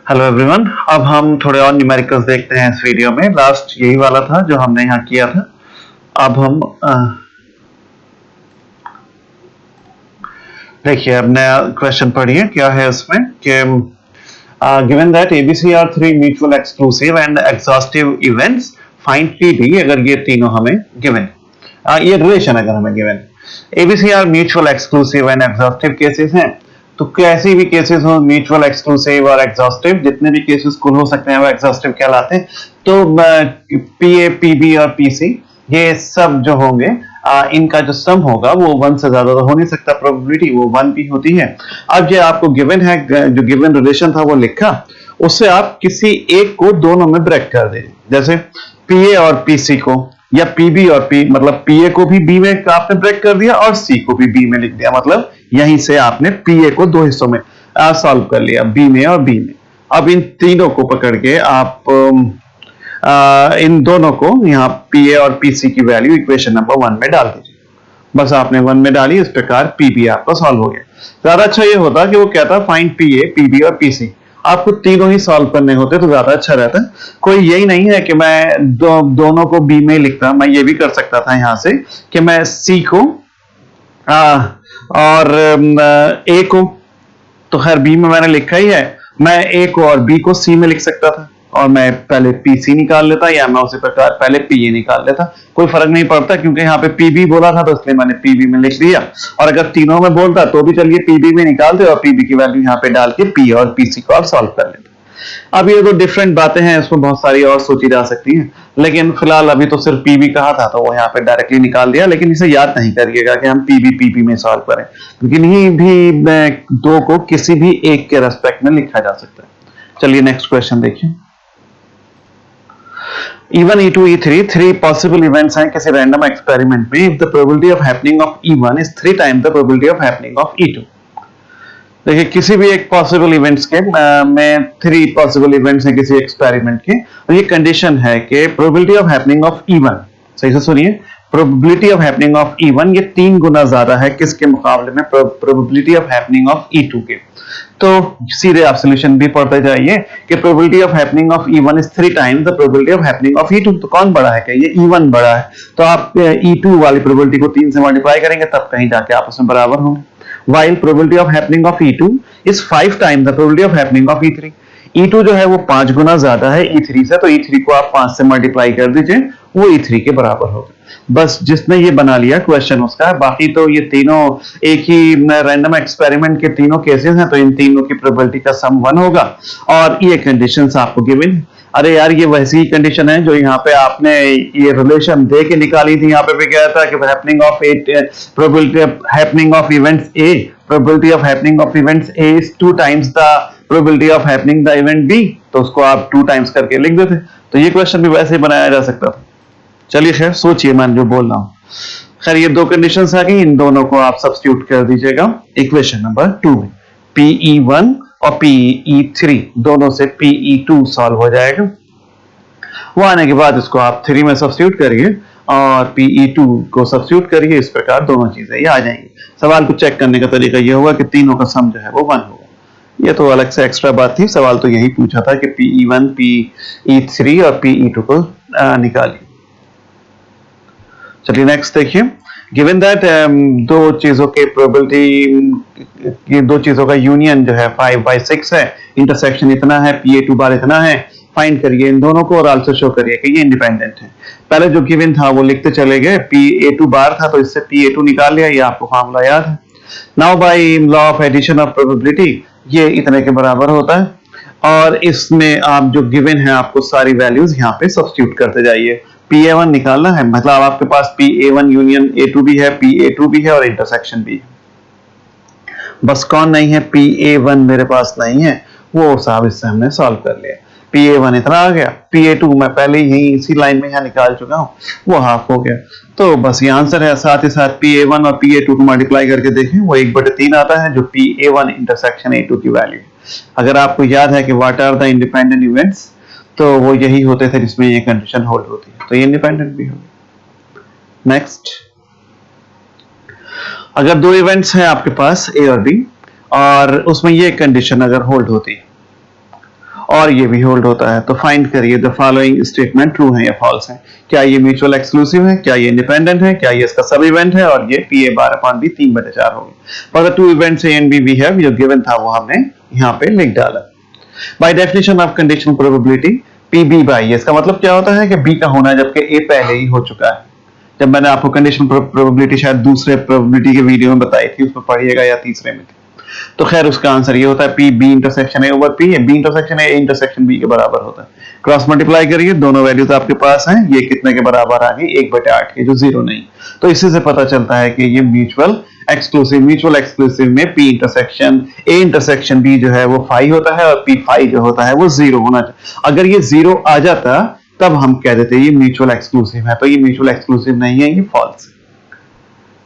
Hello everyone. अब हम थोड़े और न्यूमेरिकल्स देखते हैं इस वीडियो में। लास्ट यही वाला था जो हमने यहाँ किया था। अब हम देखिए, अब नया क्वेश्चन पढ़िए। क्या है उसमें कि given that ABC are three mutual exclusive and exhaustive events, find PB. अगर ये तीनों हमें गिवन, ये रिलेशन अगर हमें given, ABC are mutual exclusive and exhaustive cases हैं, तो कैसे भी केसेस हो म्यूचुअल एक्सक्लूसिव और एग्जॉस्टिव, जितने भी केसेस कुल हो सकते हैं वो एग्जॉस्टिव कहलाते हैं। तो पीए, पीबी और पीसी ये सब जो होंगे, इनका जो सम होगा वो वन से ज्यादा तो हो नहीं सकता, प्रोबेबिलिटी वो वन भी होती है। अब ये आपको गिवन है, जो गिवन रिलेशन था वो लिखा, उससे आप किसी एक को दोनों में ब्रेक कर दे। जैसे पीए और पीसी को, या पीबी और पी, मतलब पीए को भी बी में आपने ब्रेक कर दिया और सी को भी बी में लिख दिया। मतलब यहीं से आपने पीए को दो हिस्सों में सॉल्व कर लिया, बी में और बी में। अब इन तीनों को पकड़ के आप इन दोनों को यहाँ पीए और पीसी की वैल्यू इक्वेशन नंबर 1 में डाल दीजिए। बस आपने 1 में डाली, इस प्रकार पीबी आपका सॉल्व हो गया। ज्यादा अच्छा ये होता कि वो कहता फाइंड पीए, पीबी और पीसी, आपको तीनों ही सॉल्व करने होते तो ज्यादा अच्छा रहता। कोई यही नहीं है कि मैं दोनों को बी में लिखता, मैं ये भी कर सकता था यहाँ से कि मैं सी को और ए को, तो खैर बी में मैंने लिखा ही है, मैं ए को और बी को सी में लिख सकता था और मैं पहले पीसी निकाल लेता, या मैं उसी प्रकार पहले पीए निकाल लेता। कोई फर्क नहीं पड़ता, क्योंकि यहाँ पे पीबी बोला था तो इसलिए मैंने पीबी में लिख दिया। और अगर तीनों में बोलता तो भी चलिए पीबी में निकाल दे और पीबी की वैल्यू यहाँ पे डाल के पी और पीसी को आप सॉल्व कर लेते। अब ये तो डिफरेंट बातें हैं, इसमें बहुत सारी और सोची जा सकती हैं, लेकिन फिलहाल अभी तो सिर्फ पीबी कहा था तो वो यहाँ पे डायरेक्टली निकाल दिया। लेकिन इसे याद नहीं करिएगा कि हम पीबी पीबी में सॉल्व करें, क्योंकि नहीं भी दो को किसी भी एक के रेस्पेक्ट में लिखा जा सकता है। चलिए नेक्स्ट क्वेश्चन देखिए। E1, E2, E3 three possible events हैं किसी रैंडम एक्सपेरिमेंट में। If the probability of happening of E1 is 3 times the probability of happening of E2। देखिए, किसी भी एक पॉसिबल इवेंट्स के में थ्री पॉसिबल इवेंट्स हैं किसी एक्सपेरिमेंट के, और ये कंडीशन है कि probability of happening of E1, सही से सुनिए, probability of happening of E1 ये 3 गुना ज्यादा है किसके मुकाबले में, probability of happening of E2 के। तो सीधे आप सॉल्यूशन भी पढ़ते जाइए कि probability of happening of E1 is 3 times the probability of happening of E2। तो कौन बड़ा है, क्या ये E1 बड़ा है, तो आप E2 वाली प्रोबेबिलिटी को 3 से मल्टीप्लाई करेंगे तब कहीं जाके आपस में बराबर होंगे। While probability of happening of E2 is 5 times the probability of happening of E3। E2 जो है वो 5 गुना ज्यादा है E3 से, तो E3 को आप 5 से मल्टीप्लाई कर दीजिए, वो E3 के बराबर होगा। बस जिसने ये बना लिया क्वेश्चन उसका है। बाकी तो ये तीनों एक ही रैंडम एक्सपेरिमेंट के तीनों केसेस हैं, तो इन तीनों की प्रोबेबिलिटी का सम 1 होगा और ये कंडीशंस आपको गिवन है। अरे यार, ये वैसी ही कंडीशन है जो यहाँ पे आपने ये रिलेशन दे के निकाली थी। यहाँ पे भी क्या था कि happening of probability of happening of events A, probability of happening of events A is 2 times the probability of happening the event B, तो उसको आप 2 टाइम्स करके लिख देते। तो ये क्वेश्चन भी वैसे ही बनाया जा सकता था। चलिए खैर, सोचिए मैं जो बोल रहा हूँ। खैर, ये दो कंडीशंस आ गई, इन दोनों को आप सब्स्टिट्यूट कर दीजिएगा इक्वेशन नंबर 2 में। PE1 और PE3 दोनों से PE2 सॉल्व हो जाएगा। वो आने के बाद इसको आप 3 में सब्स्टिट्यूट करिए और PE2 को सब्स्टिट्यूट करिए, इस प्रकार दोनों चीजें ये आ जाएंगी। सवाल को चेक करने का तरीका ये होगा कि तीनों का सम जो है वो 1 होगा। ये तो अलग से एक्स्ट्रा बात थी, सवाल तो यही पूछा था कि PE1, PE3 और PE2 को निकालिए। चलिए नेक्स्ट देखिए। गिवन दैट दो चीजों के प्रोबेबिलिटी, दो चीजों का यूनियन जो है 5/6 है, इंटरसेक्शन इतना है, PA2 बार इतना है, फाइंड करिए इन दोनों को और आल्सो शो करिए कि ये इंडिपेंडेंट है। पहले जो गिवन था वो लिखते चले गए, PA2 बार था तो इससे PA2 निकाल लिया, ये आपको फार्मूला याद है। Now by law of addition of probability ये इतने के बराबर होता है, और इसमें आप जो गिवन है आपको सारी वैल्यूज यहाँ पे सब्स्टिट्यूट करते जाइए। PA1 निकालना है, मतलब आपके पास PA1 यूनियन A2 भी है, PA2 भी है और इंटरसेक्शन भी है। बस कौन नहीं है, PA1 मेरे पास नहीं है, वो साहब इससे हमने सॉल्व कर लिया। PA1 इतना आ गया, PA2 मैं पहले ही इसी लाइन में यहाँ निकाल चुका हूँ, वो हाफ हो गया। तो बस ये आंसर है। साथ ही साथ PA1 और PA2 को मल्टीप्लाई करके देखें, वो 1/3 आता है जो PA1 इंटरसेक्शन A2 की वैल्यू। अगर आपको याद है कि what are the independent events, तो वो यही होते थे जिसमें ये कंडीशन होल्ड होती है, तो ये इंडिपेंडेंट भी होगी। नेक्स्ट, अगर दो इवेंट्स हैं आपके पास A और B और उसमें ये कंडीशन अगर होल्ड होती है और ये भी होल्ड होता है। तो फाइंड करिए द फॉलोइंग स्टेटमेंट ट्रू है या फॉल्स है। क्या ये म्यूचुअल एक्सक्लूसिव है, क्या ये इंडिपेंडेंट है, क्या ये इसका सब इवेंट है, और ये P A bar upon B 3/4 होगी। For the two events A and B we have, जो गिवन था वो हमने यहाँ पे लिख डाला। By definition of conditional probability P B by, इसका मतलब क्या होता है कि बी का होना जबकि ए पहले ही हो चुका है। जब मैंने आपको कंडीशनल प्रोबेबिलिटी शायद दूसरे प्रोबेबिलिटी के वीडियो में बताई थी, उसमें पढ़िएगा या तीसरे में थी, तो खैर उसका आंसर ये होता है P B intersection A over P, B intersection A intersection B के बराबर होता है। क्रॉस मल्टीप्लाई करिए, दोनों वैल्यूज आपके पास हैं, ये कितने के बराबर आ गई 1/8 के, जो 0 नहीं। तो इसी से पता चलता है कि ये म्यूचुअल एक्सक्लूसिव में P intersection A intersection B जो है वो फाई होता है, और पी फाई जो होता है वो 0 होना चाहिए। अगर ये 0 आ जाता तब हम कह देते ये म्यूचुअल एक्सक्लूसिव है, तो ये म्यूचुअल एक्सक्लूसिव नहीं है, ये फॉल्स है।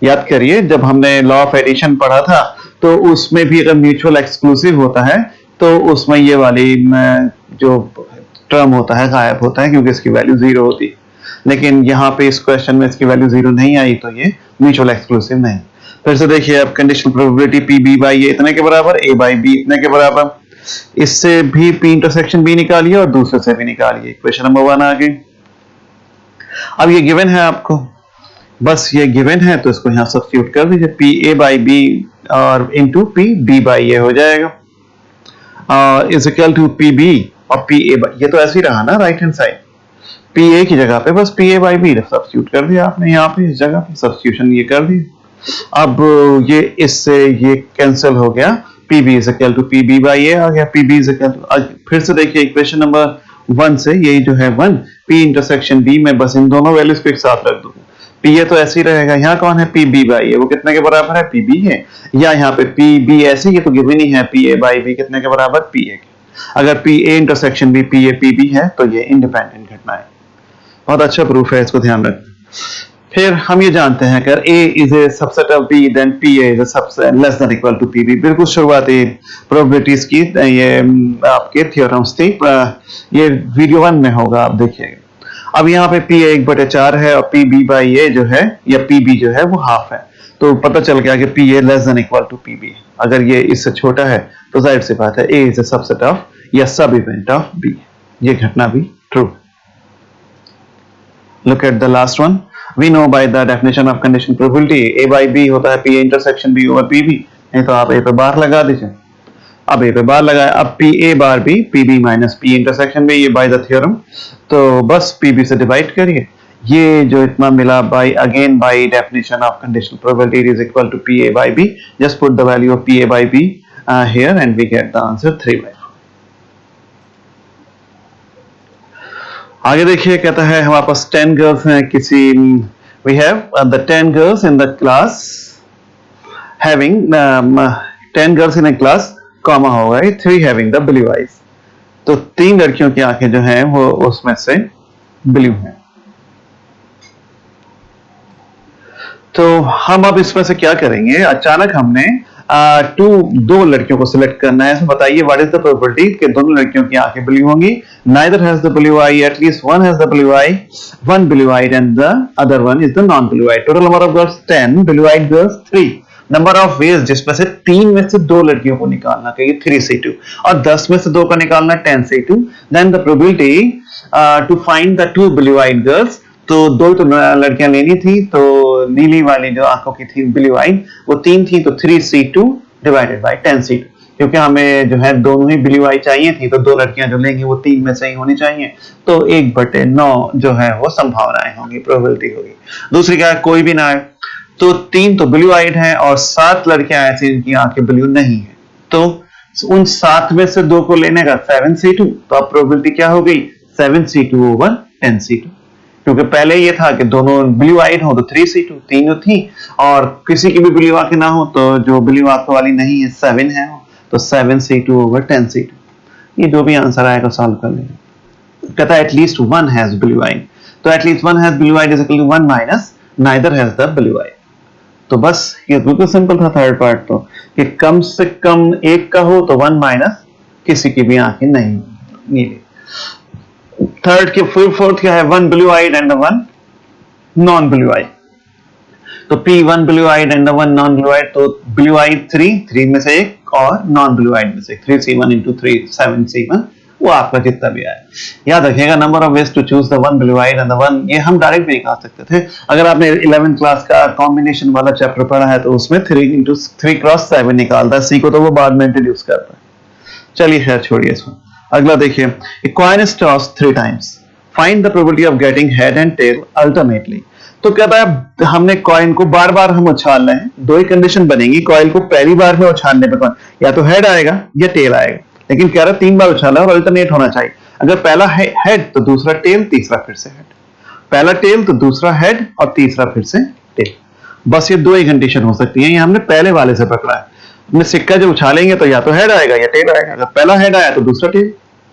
याद करिए जब हमने लॉ ऑफ एडिशन पढ़ा था तो उसमें भी अगर म्यूचुअल एक्सक्लूसिव होता है तो उसमें ये वाली जो टर्म होता है गायब होता है, क्योंकि इसकी वैल्यू 0 होती है। लेकिन यहाँ पे इस क्वेश्चन में इसकी वैल्यू 0 नहीं आई, तो ये म्यूचुअल एक्सक्लूसिव नहीं। फिर से देखिए अब conditional probability P B by A इतने के बराबर, ए बाई बी इतने के बराबर। इससे भी पी इंटरसेक्शन बी निकालिए और दूसरे से भी निकालिए। क्वेश्चन नंबर 1 आ गई। अब ये गिवन है आपको, बस ये गिवन है तो इसको यहाँ सब्स्टिट्यूट कर दीजिए, पी ए बाई बी और into P B by A हो जाएगा, is equal to P B और पी ए बाई, ये तो ऐसे ही रहा ना right hand side, P A की जगह पे बस P A by B substitute कर दिया आपने, यहाँ पे इस जगह पे सब्स्टिट्यूशन ये कर दी। अब ये इससे ये कैंसिल हो गया, P B is equal to P B by A आ गया, P B is equal to, फिर से देखिए इक्वेशन नंबर 1 से यही जो है 1 पी इंटरसेक्शन बी में बस इन दोनों वैल्यूज को एक साथ रख दूंगा। पी ए तो ऐसे ही रहेगा, यहाँ कौन है पी बी बाई ए, वो कितने के बराबर है पी बी है, या यहाँ पे पी बी ऐसे ये तो गिवन ही है पी ए बाई बी कितने के बराबर पी ए के। अगर P A intersection B P A P B है तो ये इंडिपेंडेंट घटना है। बहुत अच्छा प्रूफ है, इसको ध्यान रखना। फिर हम ये जानते हैं अगर A is a subset of B then PA is a subset less than equal to PB। बिल्कुल शुरुआती प्रोबेबिलिटीज की ये आपके थ्योरम्स थी, ये वीडियो 1 में होगा, आप देखिएगा। अब यहाँ पे PA 1/4 है और PB बाई A जो है या PB जो है वो हाफ है, तो पता चल गया कि PA less than equal to PB। अगर ये इससे छोटा है तो जाहिर सी बात है A is a subset of या सब इवेंट ऑफ B, ये घटना भी true. Look at the last one. We know by the definition of conditional probability A by B होता है P A intersection B over PB। नहीं तो आप A पे बार लगा दीजिए। अब A पे बार लगाए, अब P A bar B PB minus P intersection B, ये by the theorem, तो बस PB से डिवाइड करिए। ये जो इतना मिला by again by definition of conditional probability is equal to P A by B। Just put the value of P A by B here and we get the answer 3/4। आगे देखिए कहता है हमारे पास 10 गर्ल्स हैं किसी, we have the 10 girls in the class having 10 girls in a class comma होगा 3 having the blue eyes। तो 3 लड़कियों की आंखें जो हैं वो उसमें से ब्लू हैं। तो हम अब इसमें से क्या करेंगे, अचानक हमने दो लड़कियों को सिलेक्ट करना है। बताइए व्हाट इज द प्रोबेबिलिटी कि दोनों लड़कियों की आंखें ब्लू होंगी। Neither has the blue eye, at least one has the blue eye, one blue eyed and the other one is the non blue eyed। Total number of girls 10, blue eyed girls 3। Number of veg जिसमें से 3 में से 2 लड़कियों को निकालना चाहिए 3c2, और 10 में से 2 का निकालना 10c2। Then the probability to find the 2 blue eyed girls, तो 2 तो लड़कियां लेनी थी, तो नीली वाली जो आंखों की थी ब्लू आइड वो 3 थी, तो 3c2 डिवाइडेड बाय 10c2, क्योंकि हमें जो है दोनों ही ब्लू आई चाहिए थी, तो 2 लड़कियां जो लेंगी वो 3 में से ही होनी चाहिए, तो 1/9 जो है वो संभावनाएं होंगी, प्रोबेबिलिटी होगी। दूसरी क्या है, कोई भी ना है, तो 3 तो ब्लू आइड है और 7 लड़कियां ऐसी जिनकी आंखें ब्लू नहीं है, तो उन 7 में से 2 को लेने का 7c2, तो अब प्रोबेबिलिटी क्या हो गई 7c2 ओवर 10c2, क्योंकि पहले ये था कि दोनों ब्लू आइड हो तो 3c2 3 थी, और किसी की भी ब्लू आंखें ना हो तो जो ब्लू आंखों वाली नहीं है 7 है, तो 7c2 ओवर 10c2। ये जो भी आंसर आएगा सॉल्व कर लेंगे। कहता है at least one has blue eyed, तो at least one has blue eyed is equal to 1 minus neither has the blue eyed. तो बस ये बिल्कुल सिंपल था थर्ड पार्ट, तो कि कम से कम एक का हो तो 1 माइनस किसी की भी आंखें नहीं नीली। थर्ड के फोर्थ क्या है, 1 blue eyed and 1 non blue eyed, तो P1 blue eyed and 1 non blue eyed, तो ब्लू आइड 3 में से एक और नॉन ब्लू आइड में से 3c1 into 3 7c1 वो आपका कितना भी आया। याद रखिएगा number of ways to choose the one divide and the one, ये हम डायरेक्ट भी निकाल सकते थे। अगर आपने 11th क्लास का कॉम्बिनेशन वाला चैप्टर पढ़ा है तो उसमें 3x7 निकालता है, सी को तो वो बाद में इंट्रोड्यूस करता है। चलिए खैर छोड़िए इसमें। अगला देखिए, a coin is tossed 3 times. Find the probability of getting head and tail alternately. तो कहता है हमने कॉइन को बार बार हम उछाल रहे हैं, दो ही कंडीशन बनेगी कॉइन को पहली बार में उछालने पे कौन या तो हेड आएगा या टेल आएगा, लेकिन कह रहा है 3 बार उछाला और अल्टरनेट होना चाहिए। अगर पहला हेड तो दूसरा टेल, तीसरा फिर से हेड, पहला टेल तो दूसरा हेड और तीसरा फिर से टेल। बस ये दो ही कंडीशन हो सकती है, ये हमने पहले वाले से पकड़ा है। अपने सिक्का जो उछालेंगे तो या तो हेड आएगा या टेल आएगा। अगर पहला हेड आया तो दूसरा टेल,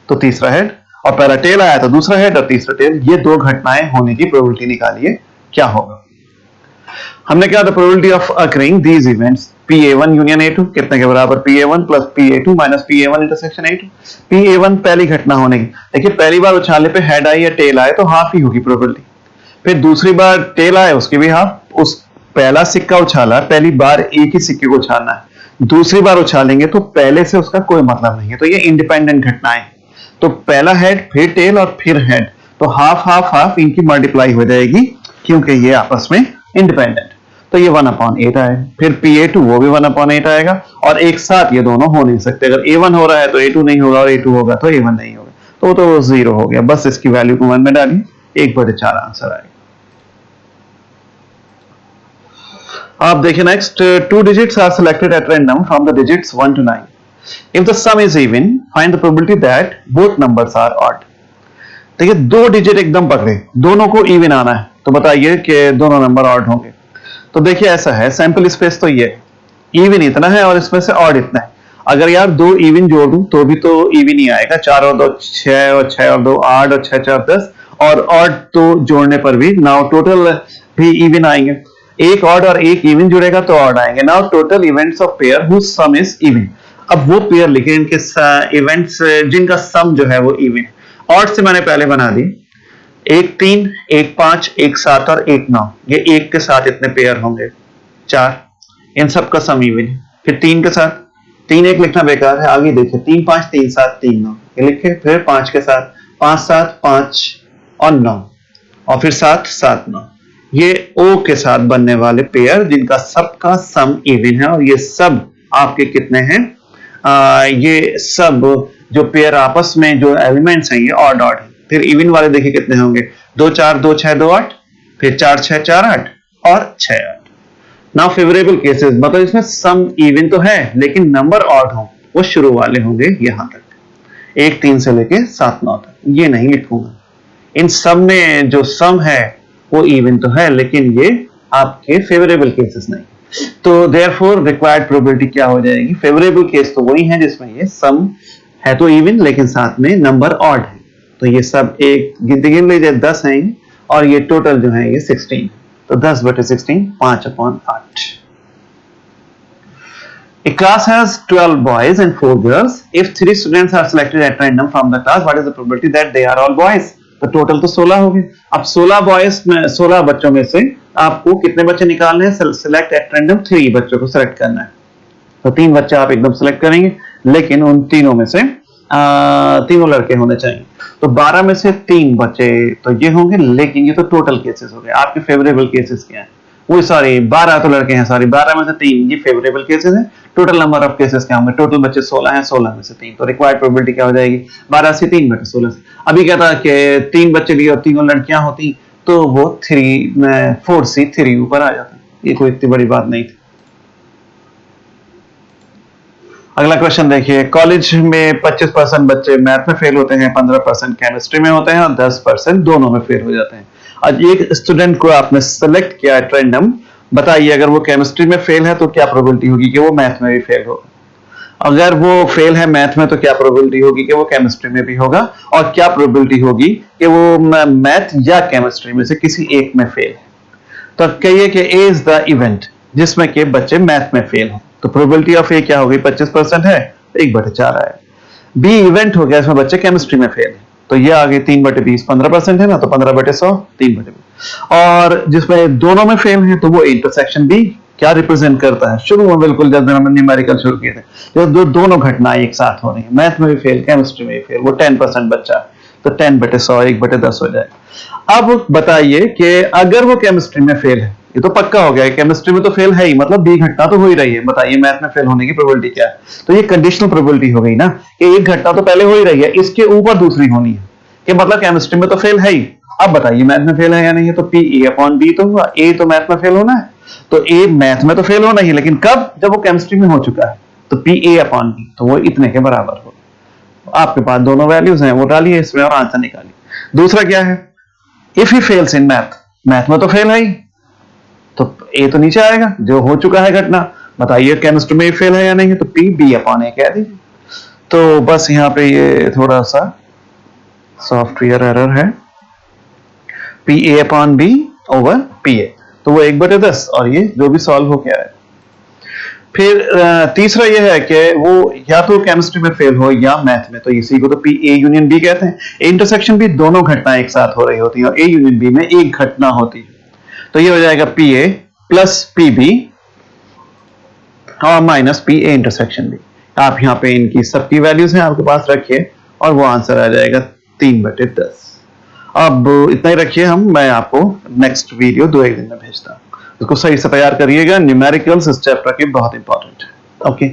तो तीसरा हेड, और पहला टेल आया तो दूसरा हेड और तीसरा टेल। ये दो घटनाएं होने की प्रोबेबिलिटी निकालिए, क्या होगा। हमने कहा था probability of occurring these events PA1 union A2 कितने के बराबर, PA1 plus PA2 minus PA1 intersection A2। PA1 पहली घटना होने की, देखिए पहली बार उछालने पे हेड आई या टेल आए तो हाफ ही होगी प्रोबेबिलिटी, फिर दूसरी बार टेल आए उसकी भी हाफ। उस पहला सिक्का उछाला, पहली बार एक ही सिक्के को उछालना है, दूसरी बार उछालेंगे तो पहले से उसका कोई मतलब नहीं है, तो ये इंडिपेंडेंट घटनाएं। तो पहला हेड फिर टेल और फिर हेड, तो हाफ हाफ हाफ इनकी मल्टीप्लाई हो जाएगी क्योंकि ये आपस में इंडिपेंडेंट। तो ये 1/8 आएगा, फिर PA2 वो भी 1/8 आएगा, और एक साथ ये दोनों हो नहीं सकते। अगर A1 हो रहा है तो A2 नहीं होगा, और A2 होगा तो A1 नहीं होगा, तो 0 हो गया। बस इसकी वैल्यू को 1 में डालिए, 1/4 आंसर आएगा। आप देखिए next, 2 digits are selected at random from the digits 1 to 9. If the sum is even, find the probability that both numbers are odd. देखिए 2 डिजिट एकदम पकड़े, दोनों को इवन आना है, तो बताइए कि दोनों नंबर ऑड होंगे। तो देखिए ऐसा है, सैंपल स्पेस तो ये इवन इतना है और इसमें से ऑड इतना है। अगर यार 2 इवन जोड़ दूं तो भी तो इवन ही आएगा, 4 और 2 6 और 6 और 2 8 और 6 4 10, और ऑड तो जोड़ने पर भी नाउ टोटल भी इवन आएंगे। एक ऑड और एक इवन जुड़ेगा तो ऑड आएंगे। Now total events of pair whose sum is even. अब वो पेयर लिखे इनके इवेंट्स जिनका सम जो है वो इवन। ऑड से मैंने पहले बना दी, 1 3 1 5 1 7 और 1 9, ये 1 के साथ इतने पेयर होंगे 4, इन सब का सम इवन। फिर 3 के साथ, 3 1 लिखना बेकार है, आगे देखिए 3 5 3 7 3 9 ये लिखे। फिर 5 के साथ 5 7 5 और 9, और फिर 7 7 9, ये O के साथ बनने वाले पेयर जिनका सबका सम इवन है। और ये सब आपके कितने हैं, ये सब जो पेयर आपस में जो एलिमेंट्स हैं ये ऑड ऑड है। फिर इवन वाले देखिए कितने होंगे, 2 4 2 6 2 8, फिर 4 6 4 8 और 6 8। नाउ फेवरेबल केसेस, मतलब इसमें सम इवन तो है लेकिन नंबर ऑड हो, वो शुरू वाले होंगे यहां तक, 1 3 से लेके 7 9 तक। ये नहीं लिखूंगा, इन सब में जो सम है वो इवन तो है लेकिन ये आपके फेवरेबल केसेस नहीं। तो देयरफॉर रिक्वायर्ड प्रोबेबिलिटी क्या हो जाएगी, फेवरेबल केस तो वही है जिसमें ये सम है तो इवन लेकिन साथ में नंबर ऑड है। तो ये सब एक गिन लीजिए 10 है और ये टोटल जो है ये 16, तो 10/16 5/8। A class has 12 boys and 4 girls. If 3 students are selected at random from the class, what is the probability that they are all boys? तो टोटल तो 16 हो गए। अब 16 बॉयज में 16 बच्चों में से आपको कितने बच्चे निकालने हैं, सिलेक्ट एट रैंडम 3 बच्चों को सिलेक्ट करना है। तो 3 बच्चे आप एकदम सिलेक्ट करेंगे, लेकिन उन तीनों में से तीनों लड़के होने चाहिए। तो 12 में से 3 बच्चे तो ये होंगे, लेकिन ये तो टोटल केसेस हो गए। आपके फेवरेबल केसेस क्या है, वो सॉरी 12 तो लड़के हैं, सॉरी 12 में से 3 ये फेवरेबल केसेस हैं। टोटल नंबर ऑफ केसेस क्या होंगे, टोटल बच्चे 16 हैं, 16 में से 3, तो रिक्वायर्ड प्रोबेबिलिटी क्या हो जाएगी, 12 से 3/16 से। अभी कहता है कि 3 बच्चे लिए और तीनों लड़कियां होती तो वो 4C 3 ऊपर आ जाता, ये कोई इतनी बड़ी बात नहीं थी। अगला क्वेश्चन देखिए, कॉलेज में 25% बच्चे मैथ में फेल होते हैं, 15% केमिस्ट्री में होते हैं और 10% दोनों में फेल हो जाते हैं। आज एक स्टूडेंट को आपने सेलेक्ट किया है रैंडम, बताइए अगर वो केमिस्ट्री में फेल है तो क्या प्रोबेबिलिटी होगी कि वो मैथ में भी फेल होगा। अगर वो फेल है मैथ में तो क्या प्रोबेबिलिटी होगी कि वो केमिस्ट्री में भी होगा, और क्या प्रोबेबिलिटी होगी कि वो मैथ या केमिस्ट्री में से किसी एक में फेल है। तो अब कहिए कि ए इज द इवेंट जिसमें के बच्चे मैथ में फेल हो, तो प्रोबेबिलिटी ऑफ ए क्या होगी, 25% है, 1/4 है। बी इवेंट हो गया, इसमें बच्चे केमिस्ट्री में फेल है, तो ये आगे 3/20 15% है ना, तो 15/100 3/20। और जिसमें दोनों में फेल है तो वो इंटरसेक्शन बी क्या रिप्रेजेंट करता है? शुरू में बिल्कुल जब हमने न्यूमेरिकल शुरू किए थे, जब दोनों घटनाएं एक साथ हो रही है, मैथ में भी फेल, केमिस्ट्री में भी फेल, वो 10% बच्चा है, तो 10/100 1/10 हो जाएगा। अब बताइए कि अगर वो केमिस्ट्री में फेल है, ये तो पक्का हो गया, केमिस्ट्री में तो फेल है ही, मतलब बी घटना तो हो ही रही है, बताइए मैथ में फेल होने की प्रोबेबिलिटी क्या है? तो ये कंडीशनल प्रोबेबिलिटी हो गई ना, कि एक घटना तो पहले हो ही रही है, इसके ऊपर दूसरी होनी है, कि मतलब केमिस्ट्री में तो फेल है ही, अब बताइए मैथ में फेल है या नहीं है? तो पी ए अपॉन बी तो हुआ, ए तो मैथ में फेल होना है, तो ए मैथ में तो फेल होना ही, लेकिन कब? जब वो केमिस्ट्री में हो चुका है, तो पी ए अपॉन बी, तो वो इतने के बराबर हो। आपके पास दोनों वैल्यूज हैं, वो डालिए इसमें और आंसर निकालिए। दूसरा क्या है? If he fails in math, math में तो फेल है ही, तो ए तो नीचे आएगा, जो हो चुका है घटना। बताइए केमिस्ट्री में फेल है या नहीं है? तो पी बी अपॉन ए कह दीजिए। तो बस यहाँ पे ये थोड़ा सा सॉफ्टवेयर एरर है, P A upon B over P A, तो वो 1/10, और ये जो भी सॉल्व हो गया है। फिर तीसरा ये है कि वो या तो केमिस्ट्री में फेल हो या मैथ में, तो इसी को तो पी ए यूनियन बी कहते हैं। ए इंटरसेक्शन भी दोनों घटनाएं एक साथ हो रही होती हैं, और ए यूनियन बी में एक घटना होती है, तो ये हो जाएगा P A plus P B और minus P A intersection B. आप यहाँ पे इनकी सबकी वैल्यूज हैं आपके पास रखिए, और वो आंसर आ जाएगा 3/10। अब इतना ही रखिए, मैं आपको नेक्स्ट वीडियो 2-1 दिन में भेजता हूँ, उसको सही से तैयार करिएगा। न्यूमेरिकल्स इस चैप्टर के बहुत इंपॉर्टेंट है। ओके।